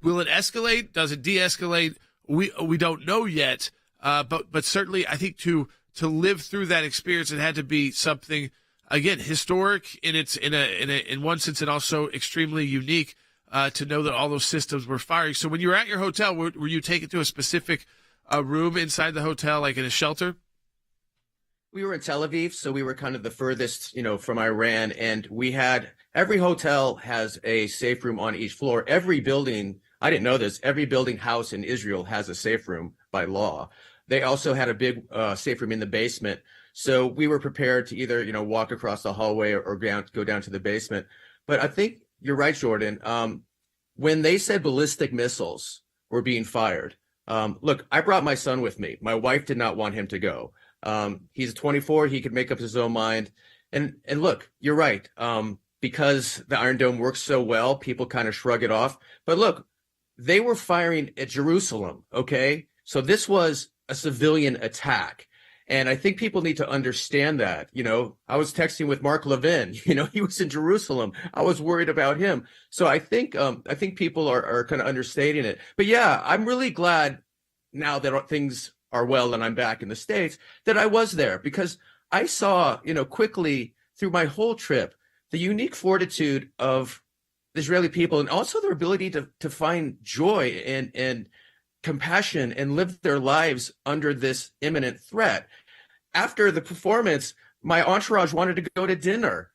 will it escalate? Does it de-escalate? We don't know yet, but certainly I think to live through that experience, it had to be something, again, historic in one sense, and also extremely unique to know that all those systems were firing. So when you were at your hotel, were you taken to a specific room inside the hotel, like in a shelter? We were in Tel Aviv, so we were kind of the furthest, from Iran, and every hotel has a safe room on each floor. Every building, I didn't know this, every building house in Israel has a safe room by law. They also had a big safe room in the basement. So we were prepared to either, walk across the hallway or go down to the basement. But I think you're right, Jordan. When they said ballistic missiles were being fired, look, I brought my son with me. My wife did not want him to go. He's 24. He could make up his own mind. And look, you're right. Because the Iron Dome works so well, people kind of shrug it off. But look, they were firing at Jerusalem. Okay. So this was a civilian attack. And I think people need to understand that. I was texting with Mark Levin. He was in Jerusalem. I was worried about him. So I think people are kind of understating it. But yeah, I'm really glad now that things are well and I'm back in the States that I was there, because I saw, quickly through my whole trip, the unique fortitude of the Israeli people, and also their ability to find joy and compassion and live their lives under this imminent threat. After the performance, my entourage wanted to go to dinner.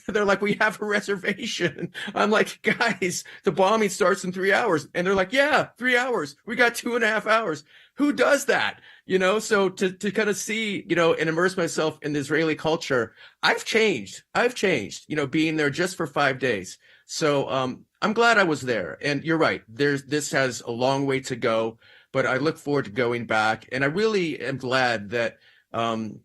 They're like, we have a reservation. I'm like, guys, the bombing starts in 3 hours. And they're like, yeah, 3 hours. We got 2.5 hours. Who does that? So to kind of see, and immerse myself in the Israeli culture, I've changed, being there just for 5 days. So I'm glad I was there. And you're right. This has a long way to go, but I look forward to going back. And I really am glad that an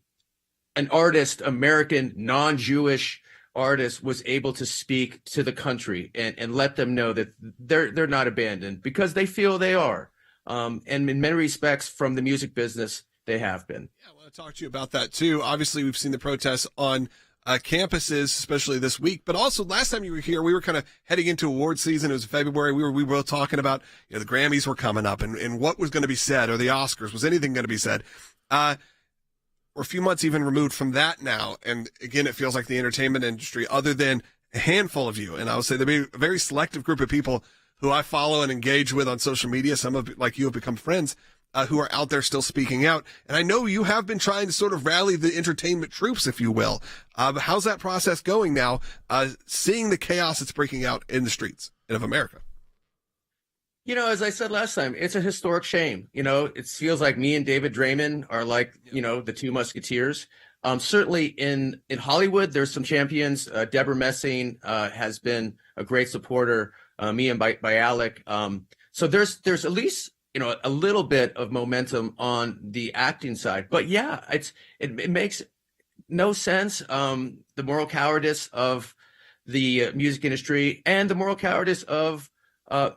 artist, American, non-Jewish artist, was able to speak to the country and let them know that they're not abandoned, because they feel they are. And in many respects, from the music business, they have been. Yeah, I want to talk to you about that too. Obviously, we've seen the protests on campuses, especially this week, but also last time you were here, we were kind of heading into award season. It was February. We were both talking about, the Grammys were coming up and what was going to be said, or the Oscars. Was anything going to be said? We're a few months even removed from that now. And again, it feels like the entertainment industry, other than a handful of you, and I would say there'll be a very selective group of people who I follow and engage with on social media. Some of, like you, have become friends, who are out there still speaking out. And I know you have been trying to sort of rally the entertainment troops, if you will. How's that process going now, seeing the chaos that's breaking out in the streets of America? As I said last time, it's a historic shame. It feels like me and David Draymond are like, the two musketeers. Certainly in Hollywood, there's some champions. Deborah Messing has been a great supporter, me and Bialik. So there's at least, a little bit of momentum on the acting side. But yeah, it makes no sense. The moral cowardice of the music industry and the moral cowardice of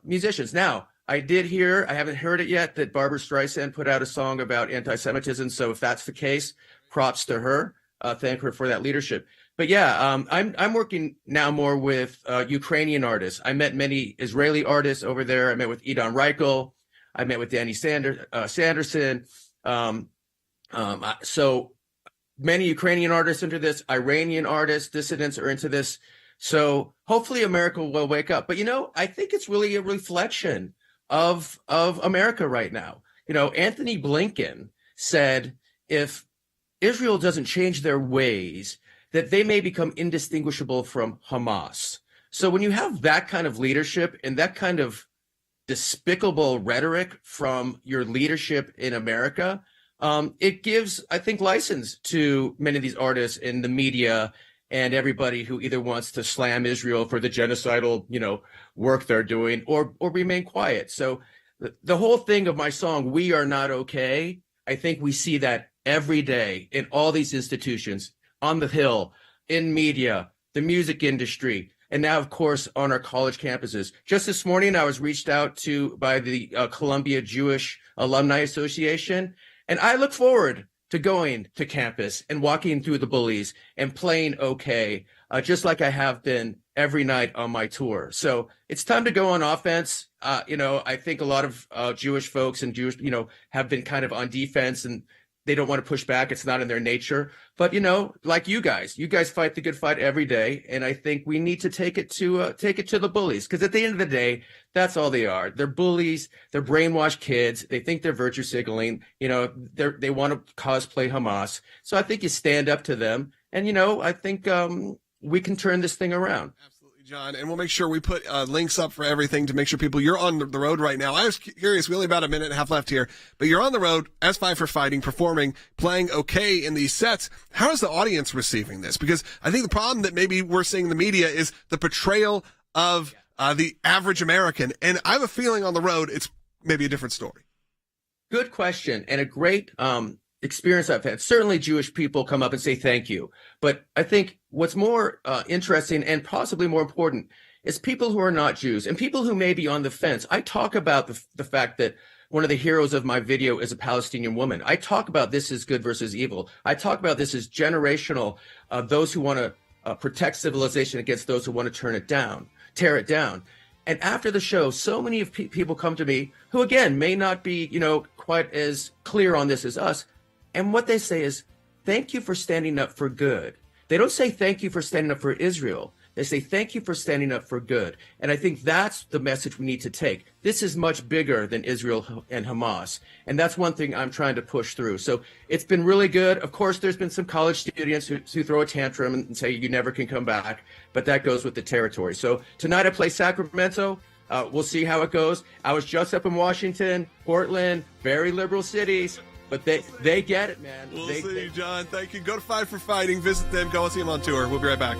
musicians. Now, I haven't heard it yet, that Barbara Streisand put out a song about anti-Semitism. So if that's the case, props to her. Thank her for that leadership. But yeah, I'm working now more with Ukrainian artists. I met many Israeli artists over there. I met with Idan Reichel. I met with Danny Sanderson. So many Ukrainian artists into this, Iranian artists, dissidents are into this. So hopefully America will wake up. But, I think it's really a reflection of America right now. Anthony Blinken said if Israel doesn't change their ways, that they may become indistinguishable from Hamas. So when you have that kind of leadership and that kind of despicable rhetoric from your leadership in America, it gives, I think, license to many of these artists in the media and everybody who either wants to slam Israel for the genocidal, work they're doing or remain quiet. So the whole thing of my song, We Are Not Okay, I think we see that every day in all these institutions, on the Hill, in media, the music industry, and now, of course, on our college campuses. Just this morning, I was reached out to by the Columbia Jewish Alumni Association, and I look forward to going to campus and walking through the bullies and playing okay, just like I have been every night on my tour. So it's time to go on offense. I think a lot of Jewish folks and Jewish, have been kind of on defense and they don't want to push back. It's not in their nature. But, like you guys fight the good fight every day. And I think we need to take it to the bullies, because at the end of the day, that's all they are. They're bullies. They're brainwashed kids. They think they're virtue signaling. They want to cosplay Hamas. So I think you stand up to them. And, I think we can turn this thing around. John, and we'll make sure we put links up for everything to make sure you're on the road right now. I was curious, we only about a minute and a half left here, but you're on the road as Five for Fighting, performing, playing okay in these sets. How is the audience receiving this? Because I think the problem that maybe we're seeing in the media is the portrayal of the average American, and I have a feeling on the road it's maybe a different story. Good question, and a great experience I've had. Certainly Jewish people come up and say thank you. But I think what's more interesting and possibly more important is people who are not Jews and people who may be on the fence. I talk about the fact that one of the heroes of my video is a Palestinian woman. I talk about this as good versus evil. I talk about this as generational, those who want to protect civilization against those who want to tear it down. And after the show, so many of people come to me who, again, may not be, quite as clear on this as us. And what they say is, thank you for standing up for good. They don't say thank you for standing up for Israel. They say thank you for standing up for good. And I think that's the message we need to take. This is much bigger than Israel and Hamas. And that's one thing I'm trying to push through. So it's been really good. Of course, there's been some college students who throw a tantrum and say you never can come back. But that goes with the territory. So tonight I play Sacramento. We'll see how it goes. I was just up in Washington, Portland, very liberal cities. But they get it, man. We'll see you, John. Thank you. Go to Five for Fighting. Visit them. Go and see them on tour. We'll be right back.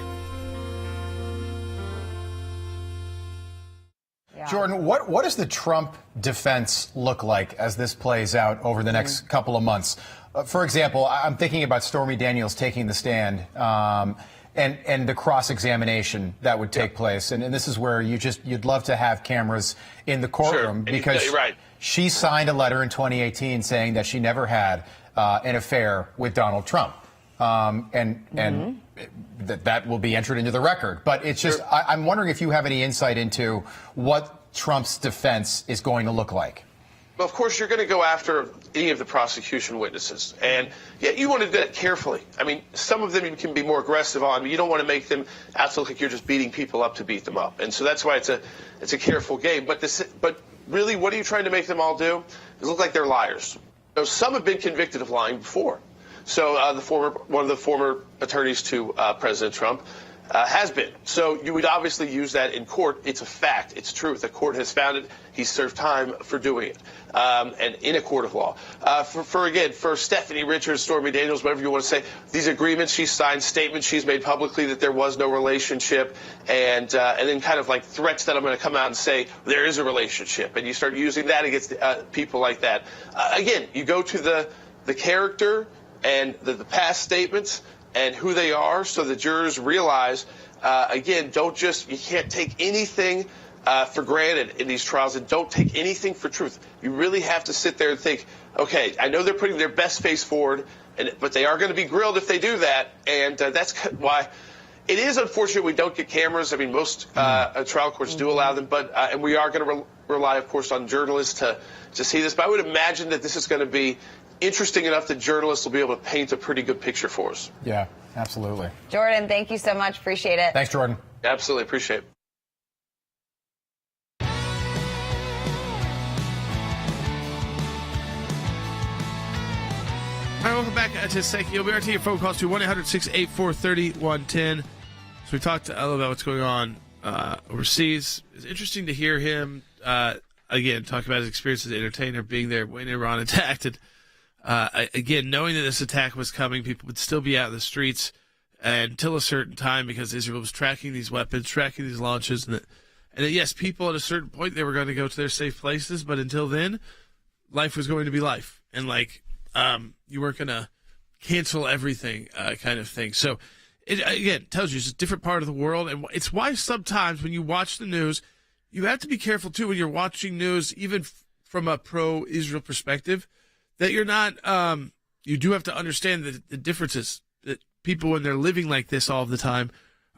Yeah. Jordan, what does the Trump defense look like as this plays out over the next couple of months? For example, I'm thinking about Stormy Daniels taking the stand and the cross-examination that would take place. And this is where you'd love to have cameras in the courtroom because she signed a letter in 2018 saying that she never had an affair with Donald Trump. And that will be entered into the record. But it's just, I'm wondering if you have any insight into what Trump's defense is going to look like. Well, of course, you're going to go after any of the prosecution witnesses. And you want to do that carefully. I mean, some of them you can be more aggressive on, but you don't want to make them out to look like you're just beating people up to beat them up. And so that's why it's a careful game. But really, what are you trying to make them all do? It look like they're liars. So some have been convicted of lying before. So one of the former attorneys to President Trump has been. So you would obviously use that in court. It's a fact. It's truth. The court has found it. He served time for doing it, and in a court of law. For Stephanie Richards, Stormy Daniels, whatever you want to say, these agreements she signed, statements she's made publicly that there was no relationship, and then kind of like threats that I'm going to come out and say there is a relationship, and you start using that against people like that. Again, you go to the character and the past statements and who they are, so the jurors realize, again, you can't take anything for granted in these trials, and don't take anything for truth. You really have to sit there and think, okay, I know they're putting their best face forward, but they are going to be grilled if they do that, and that's why it is unfortunate we don't get cameras. I mean, most trial courts do allow them, but and we are going to rely, of course, on journalists to see this. But I would imagine that this is going to be interesting enough that journalists will be able to paint a pretty good picture for us. Yeah, absolutely. Jordan, thank you so much. Appreciate it. Thanks, Jordan. Absolutely. Appreciate it. All right, welcome back to Sekulow. We are taking your phone calls to 1-800-684-3110. So we talked a little about what's going on overseas. It's interesting to hear him, again, talk about his experience as an entertainer, being there when Iran attacked. And, again, knowing that this attack was coming, people would still be out in the streets until a certain time because Israel was tracking these weapons, tracking these launches. And yes, people at a certain point, they were going to go to their safe places. But until then, life was going to be life. And, you weren't going to cancel everything kind of thing. So, it, again, tells you it's a different part of the world. And it's why sometimes when you watch the news, you have to be careful, too, when you're watching news, even from a pro-Israel perspective, that you're not you do have to understand the differences that people, when they're living like this all the time,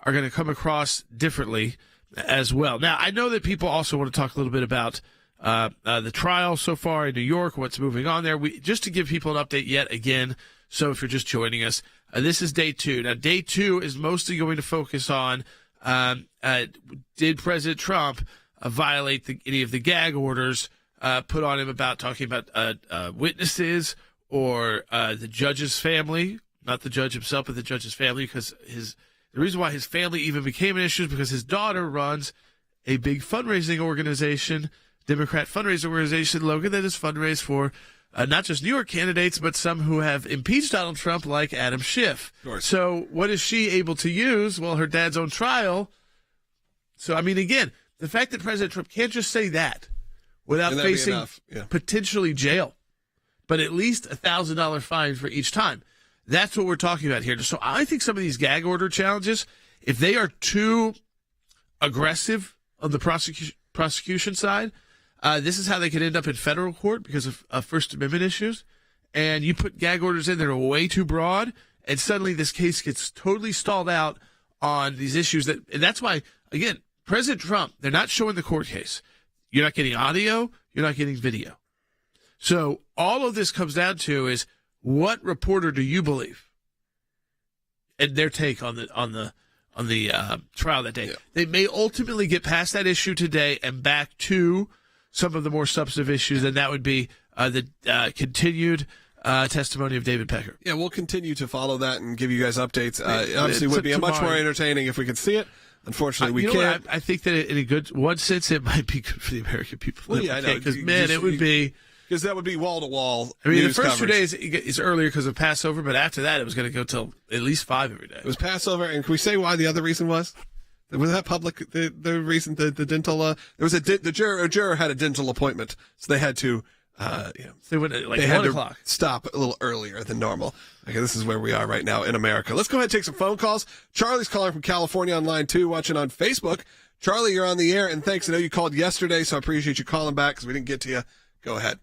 are going to come across differently as well. Now, I know that people also want to talk a little bit about the trial so far in New York, what's moving on there. Just to give people an update yet again, so if you're just joining us, this is day 2. Now, day 2 is mostly going to focus on did President Trump violate any of the gag orders put on him about talking about witnesses or the judge's family, not the judge himself, but the judge's family, because the reason why his family even became an issue is because his daughter runs a big fundraising organization, Democrat fundraising organization, Logan, that is fundraised for not just New York candidates, but some who have impeached Donald Trump, like Adam Schiff. So what is she able to use? Well, her dad's own trial. So, I mean, again, the fact that President Trump can't just say that without facing potentially jail, but at least $1,000 fine for each time. That's what we're talking about here. So I think some of these gag order challenges, if they are too aggressive on the prosecution side, this is how they could end up in federal court because of First Amendment issues. And you put gag orders in that are way too broad, and suddenly this case gets totally stalled out on these issues. And that's why, again, President Trump, they're not showing the court case. You're not getting audio. You're not getting video. So all of this comes down to is, what reporter do you believe? And their take on the trial that day. Yeah. They may ultimately get past that issue today and back to some of the more substantive issues, and that would be the continued testimony of David Pecker. Yeah, we'll continue to follow that and give you guys updates. Obviously, it would be much more entertaining if we could see it. Unfortunately, we can't. I think that in a good one sense, it might be good for the American people. Well, yeah, I know. Because, man, it would be... Because that would be wall-to-wall. I mean, the first coverage. 2 days is earlier because of Passover, but after that, it was going to go till at least 5 every day. It was Passover, and can we say why the other reason was? Was that public? The reason the dental there was a juror had a dental appointment, so they had to they went at they 1 o'clock. Stop a little earlier than normal. Okay, this is where we are right now in America. Let's go ahead and take some phone calls. Charlie's calling from California on line 2, watching on Facebook. Charlie, you're on the air, and thanks. I know you called yesterday, so I appreciate you calling back because we didn't get to you. Go ahead.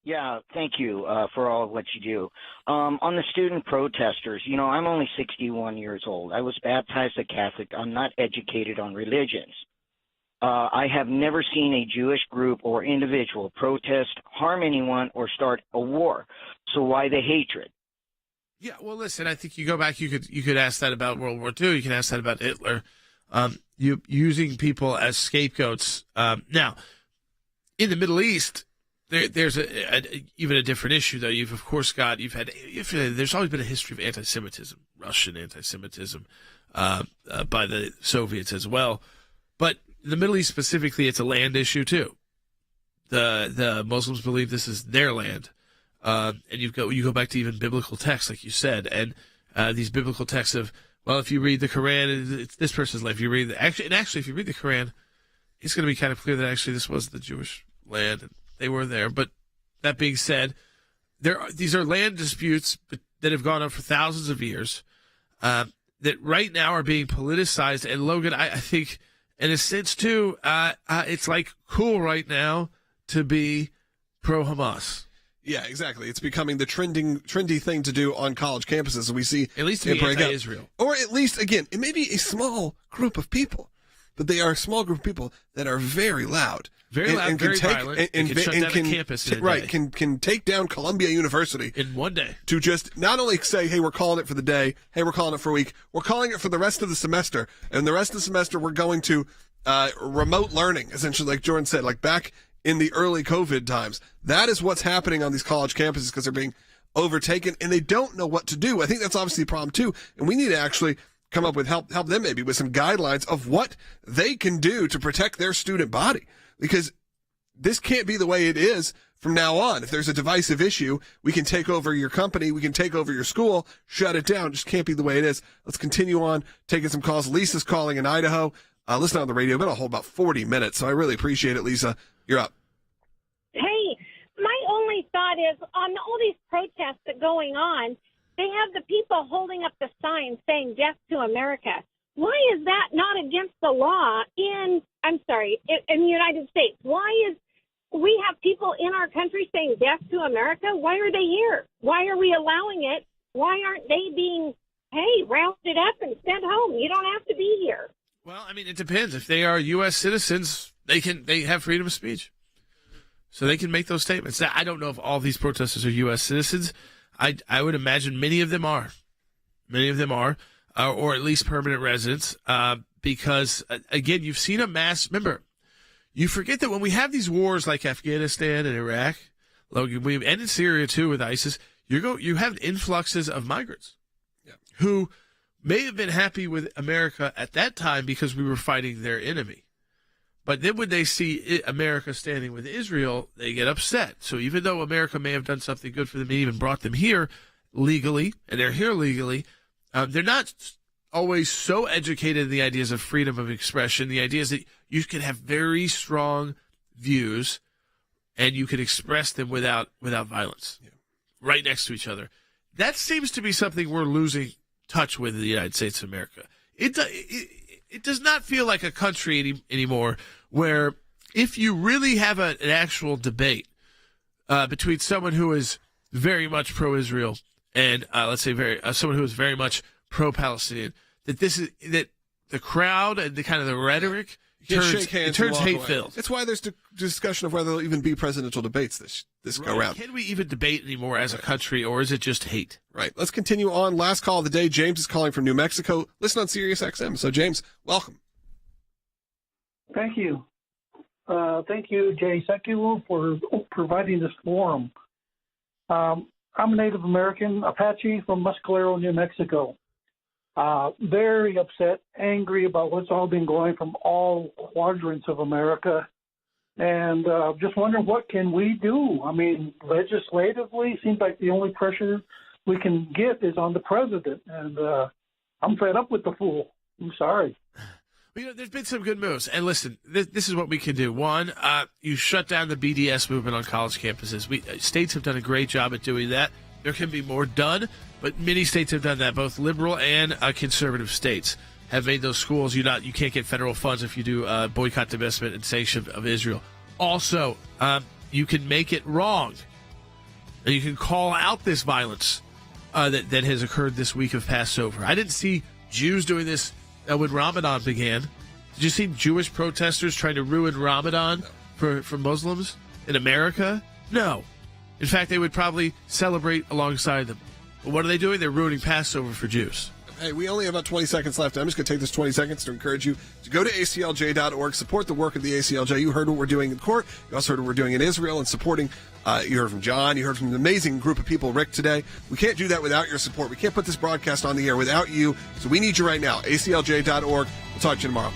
Yeah, thank you for all of what you do. On the student protesters, I'm only 61 years old. I was baptized a Catholic. I'm not educated on religions. I have never seen a Jewish group or individual protest, harm anyone, or start a war. So why the hatred? Yeah, well, listen, I think you go back, you could ask that about World War II. You can ask that about Hitler. You using people as scapegoats. Now, in the Middle East, there's even a different issue, though. There's always been a history of anti-Semitism, Russian anti-Semitism, by the Soviets as well. But in the Middle East specifically, it's a land issue too. The Muslims believe this is their land, and you go back to even biblical texts, like you said, and these biblical texts of, well, if you read the Quran, it's this person's life. If you read if you read the Quran, it's going to be kind of clear that actually this was the Jewish land. And they were there. But that being said, these are land disputes that have gone on for thousands of years that right now are being politicized. And Logan, I think, in a sense, too, it's like cool right now to be pro-Hamas. Yeah, exactly. It's becoming the trendy thing to do on college campuses. And we see at least to be anti-Israel. Or at least, again, it may be a small group of people, but they are a small group of people that are very loud Very loud, very violent. And can shut down a campus in a right, day. can take down Columbia University in one day. To just not only say, hey, we're calling it for the day, hey, we're calling it for a week, we're calling it for the rest of the semester. And the rest of the semester, we're going to remote learning, essentially, like Jordan said, like back in the early COVID times. That is what's happening on these college campuses because they're being overtaken and they don't know what to do. I think that's obviously a problem too. And we need to actually come up with help them maybe with some guidelines of what they can do to protect their student body. Because this can't be the way it is from now on. If there's a divisive issue, we can take over your company, we can take over your school, shut it down. It just can't be the way it is. Let's continue on taking some calls. Lisa's calling in Idaho. Listen on the radio, but I'll hold about 40 minutes, so I really appreciate it, Lisa. You're up. Hey, my only thought is on all these protests that are going on, they have the people holding up the signs saying death to America. Why is that not against the law in the United States? Why is we have people in our country saying death to America? Why are they here? Why are we allowing it? Why aren't they being, rounded up and sent home? You don't have to be here. Well, I mean, it depends. If they are U.S. citizens, they have freedom of speech. So they can make those statements. I don't know if all these protesters are U.S. citizens. I would imagine many of them are. Many of them are. Or at least permanent residents, because, again, you've seen a mass. Remember, you forget that when we have these wars like Afghanistan and Iraq, and in Syria too with ISIS, you have influxes of migrants who may have been happy with America at that time because we were fighting their enemy. But then when they see America standing with Israel, they get upset. So even though America may have done something good for them and even brought them here legally, and they're here legally, they're not always so educated in the ideas of freedom of expression. The idea is that you can have very strong views and you can express them without violence, right next to each other. That seems to be something we're losing touch with in the United States of America. It does not feel like a country anymore where if you really have an actual debate between someone who is very much pro-Israel and let's say someone who is very much pro-Palestinian, that the crowd and the kind of the rhetoric turns hate-filled. It's why there's discussion of whether there'll even be presidential debates this go round. Can we even debate anymore as a country, or is it just hate? Right. Let's continue on. Last call of the day. James is calling from New Mexico. Listen on Sirius XM. So, James, welcome. Thank you. Thank you, Jay Sekulow, for providing this forum. I'm a Native American Apache from Mescalero, New Mexico. Very upset, angry about what's all been going from all quadrants of America. And just wondering, what can we do? I mean, legislatively, seems like the only pressure we can get is on the president. And I'm fed up with the fool. I'm sorry. Well, there's been some good moves. And listen, this is what we can do. One, you shut down the BDS movement on college campuses. States have done a great job at doing that. There can be more done, but many states have done that. Both liberal and conservative states have made those schools. You can't get federal funds if you do boycott, divestment, and sanction of Israel. Also, you can make it wrong, and you can call out this violence that has occurred this week of Passover. I didn't see Jews doing this when Ramadan began. Did you see Jewish protesters trying to ruin Ramadan for Muslims in America? No. In fact, they would probably celebrate alongside them. But what are they doing? They're ruining Passover for Jews. Hey, we only have about 20 seconds left. I'm just going to take this 20 seconds to encourage you to go to ACLJ.org, support the work of the ACLJ. You heard what we're doing in court. You also heard what we're doing in Israel and supporting. You heard from John. You heard from an amazing group of people, Rick, today. We can't do that without your support. We can't put this broadcast on the air without you. So we need you right now. ACLJ.org. We'll talk to you tomorrow.